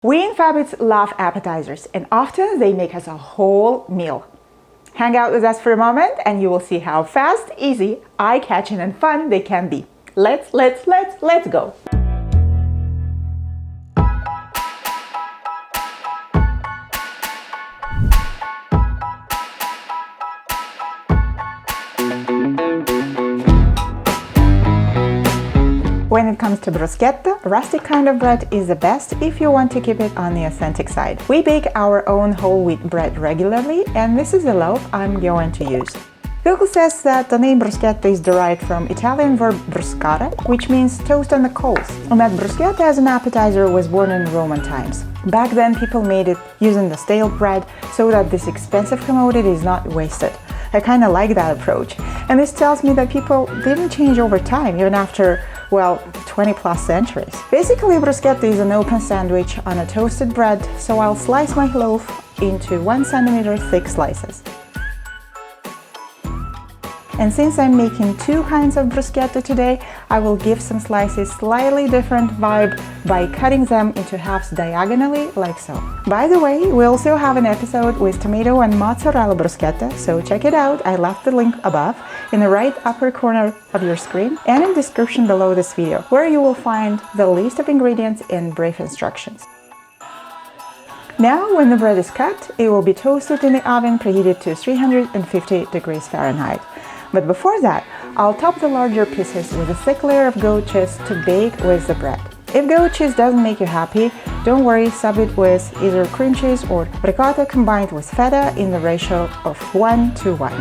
We in Fabits love appetizers, and often they make us a whole meal. Hang out with us for a moment and you will see how fast, easy, eye-catching and fun they can be. Let's go! When it comes to bruschetta, rustic kind of bread is the best if you want to keep it on the authentic side. We bake our own whole wheat bread regularly, and this is the loaf I'm going to use. Google says that the name bruschetta is derived from Italian verb bruscare, which means toast on the coals, and that bruschetta as an appetizer was born in Roman times. Back then people made it using the stale bread so that this expensive commodity is not wasted. I kind of like that approach, and this tells me that people didn't change over time, even after, well, 20 plus centuries. Basically, bruschetta is an open sandwich on a toasted bread, so I'll slice my loaf into 1 centimeter thick slices. And since I'm making 2 kinds of bruschetta today, I will give some slices slightly different vibe by cutting them into halves diagonally, like so. By the way, we also have an episode with tomato and mozzarella bruschetta, so check it out. I left the link above in the right upper corner of your screen and in the description below this video, where you will find the list of ingredients and brief instructions. Now, when the bread is cut, it will be toasted in the oven preheated to 350 degrees Fahrenheit. But before that, I'll top the larger pieces with a thick layer of goat cheese to bake with the bread. If goat cheese doesn't make you happy, don't worry, sub it with either cream cheese or ricotta combined with feta in the ratio of 1:1.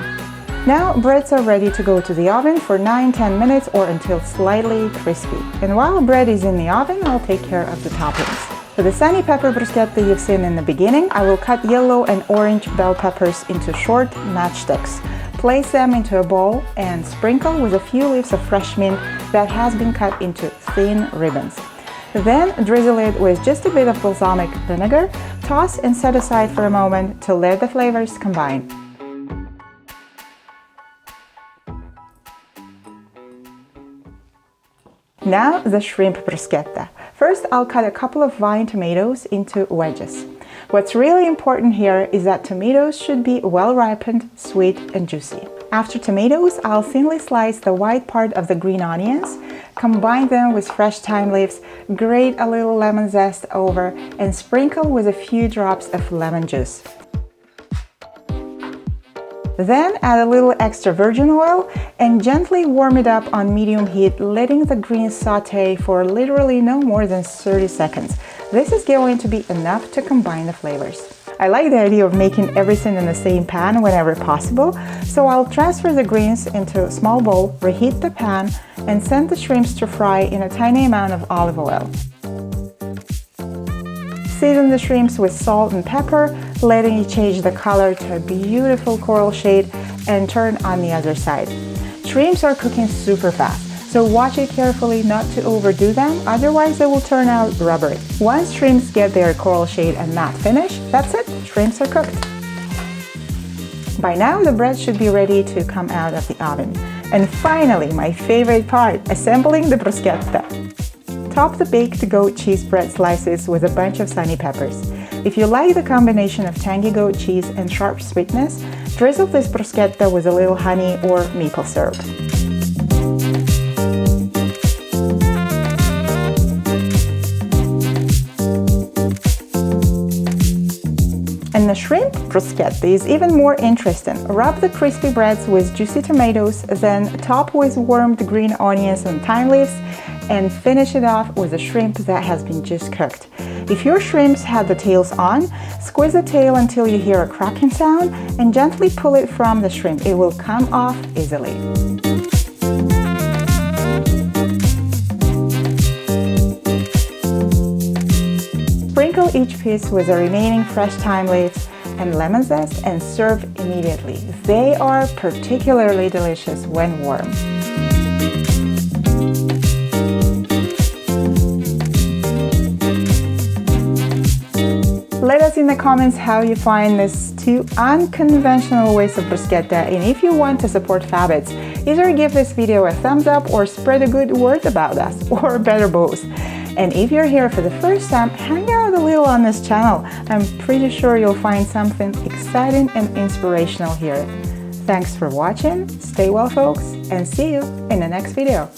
Now, breads are ready to go to the oven for 9-10 minutes or until slightly crispy. And while bread is in the oven, I'll take care of the toppings. For the sunny pepper bruschetta you've seen in the beginning, I will cut yellow and orange bell peppers into short matchsticks. Place them into a bowl and sprinkle with a few leaves of fresh mint that has been cut into thin ribbons. Then drizzle it with just a bit of balsamic vinegar, toss and set aside for a moment to let the flavors combine. Now the shrimp bruschetta. First, I'll cut a couple of vine tomatoes into wedges. What's really important here is that tomatoes should be well ripened, sweet and juicy. After tomatoes, I'll thinly slice the white part of the green onions, combine them with fresh thyme leaves, grate a little lemon zest over, and sprinkle with a few drops of lemon juice. Then add a little extra virgin oil and gently warm it up on medium heat, letting the greens saute for literally no more than 30 seconds. This is going to be enough to combine the flavors. I like the idea of making everything in the same pan whenever possible, so I'll transfer the greens into a small bowl, reheat the pan, and send the shrimps to fry in a tiny amount of olive oil. Season the shrimps with salt and pepper, letting it change the color to a beautiful coral shade, and turn on the other side. Shrimps are cooking super fast, so watch it carefully not to overdo them, otherwise they will turn out rubbery. Once shrimps get their coral shade and matte finish, that's it, shrimps are cooked. By now the bread should be ready to come out of the oven. And finally, my favorite part, assembling the bruschetta. Top the baked goat cheese bread slices with a bunch of sunny peppers. If you like the combination of tangy goat cheese and sharp sweetness, drizzle this bruschetta with a little honey or maple syrup. And the shrimp bruschetta is even more interesting. Rub the crispy breads with juicy tomatoes, then top with warmed green onions and thyme leaves, and finish it off with a shrimp that has been just cooked. If your shrimps have the tails on, squeeze the tail until you hear a cracking sound and gently pull it from the shrimp. It will come off easily. Sprinkle each piece with the remaining fresh thyme leaves and lemon zest and serve immediately. They are particularly delicious when warm. Let us in the comments how you find these 2 unconventional ways of bruschetta, and if you want to support Fabits, either give this video a thumbs up or spread a good word about us, or better both. And if you're here for the first time, hang out a little on this channel. I'm pretty sure you'll find something exciting and inspirational here. Thanks for watching, stay well folks, and see you in the next video.